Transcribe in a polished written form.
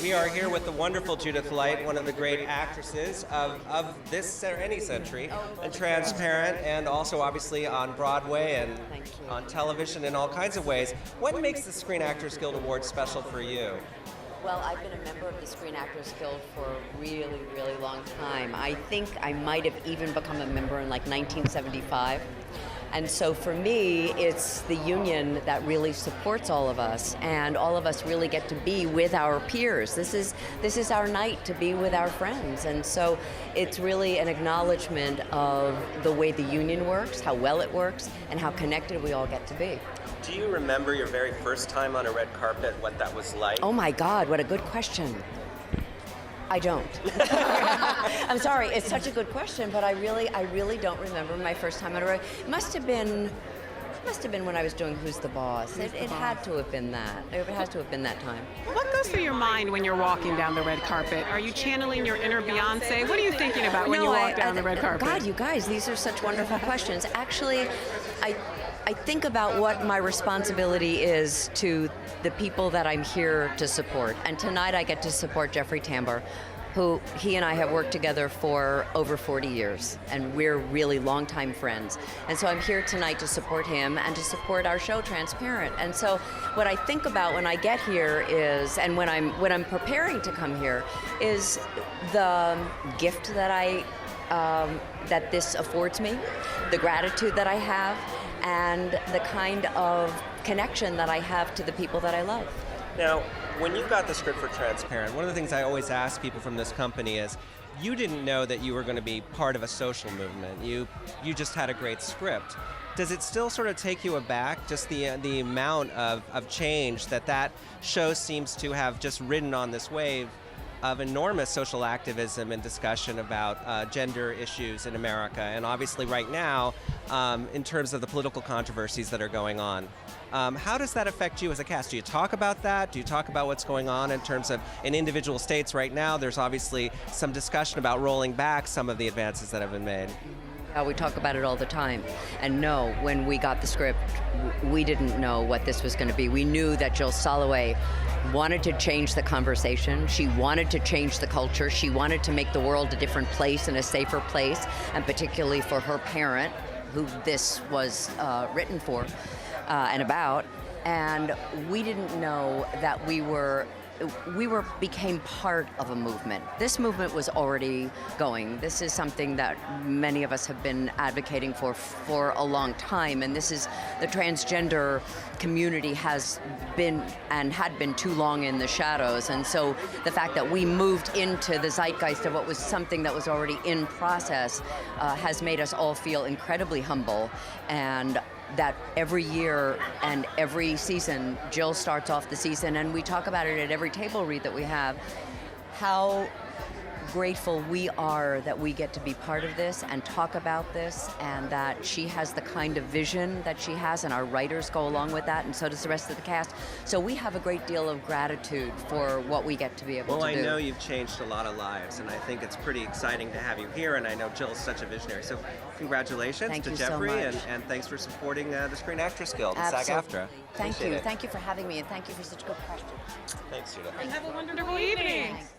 We are here with the wonderful Judith Light, one of the great actresses of this or any century, and Transparent, and also obviously on Broadway and on television in all kinds of ways. What makes the Screen Actors Guild Award special for you? Well, I've been a member of the Screen Actors Guild for a really, really long time. I think I might have even become a member in like 1975. And so for me, it's the union that really supports all of us, and all of us really get to be with our peers. This is our night to be with our friends, and so it's really an acknowledgement of the way the union works, how well it works, and how connected we all get to be. Do you remember your very first time on a red carpet, what that was like? Oh my God, what a good question. I don't. I'm sorry, it's such a good question, but I really don't remember my first time on a red. It must have been when I was doing Who's the Boss. It had to have been that. It had to have been that time. What goes through your mind when you're walking down the red carpet? Are you channeling your inner Beyonce? What are you thinking about when you walk down the red carpet? God, you guys, these are such wonderful questions. Actually, I think about what my responsibility is to the people that I'm here to support. And tonight I get to support Jeffrey Tambor, who he and I have worked together for over 40 years, and we're really longtime friends. And so I'm here tonight to support him and to support our show, Transparent. And so what I think about when I get here is, and when I'm preparing to come here, is the gift that that this affords me, the gratitude that I have, and the kind of connection that I have to the people that I love. Now, when you got the script for Transparent, one of the things I always ask people from this company is, you didn't know that you were going to be part of a social movement. You just had a great script. Does it still sort of take you aback, just the amount of change that show seems to have just ridden on this wave of enormous social activism and discussion about gender issues in America, and obviously right now, in terms of the political controversies that are going on. How does that affect you as a cast? Do you talk about that? Do you talk about what's going on in terms of in individual states right now? There's obviously some discussion about rolling back some of the advances that have been made. We talk about it all the time. And no, when we got the script, we didn't know what this was going to be. We knew that Jill Soloway wanted to change the conversation. She wanted to change the culture. She wanted to make the world a different place and a safer place, and particularly for her parent, who this was written for and about. And we didn't know that we became part of a movement. This movement was already going. This is something that many of us have been advocating for a long time, and this is the transgender community has been and had been too long in the shadows. And so the fact that we moved into the zeitgeist of what was something that was already in process has made us all feel incredibly humble, and that every year and every season, Jill starts off the season, and we talk about it at every table read that we have, how grateful we are that we get to be part of this and talk about this, and that she has the kind of vision that she has, and our writers go along with that, and so does the rest of the cast. So we have a great deal of gratitude for what we get to be able to do. Well, I know you've changed a lot of lives, and I think it's pretty exciting to have you here, and I know Jill's such a visionary. So congratulations to Jeffrey, and thanks for supporting the Screen Actors Guild and SAG-AFTRA. Thank you. Thank you for having me, and thank you for such good questions. Thanks, Judith. And have a wonderful evening. Thanks.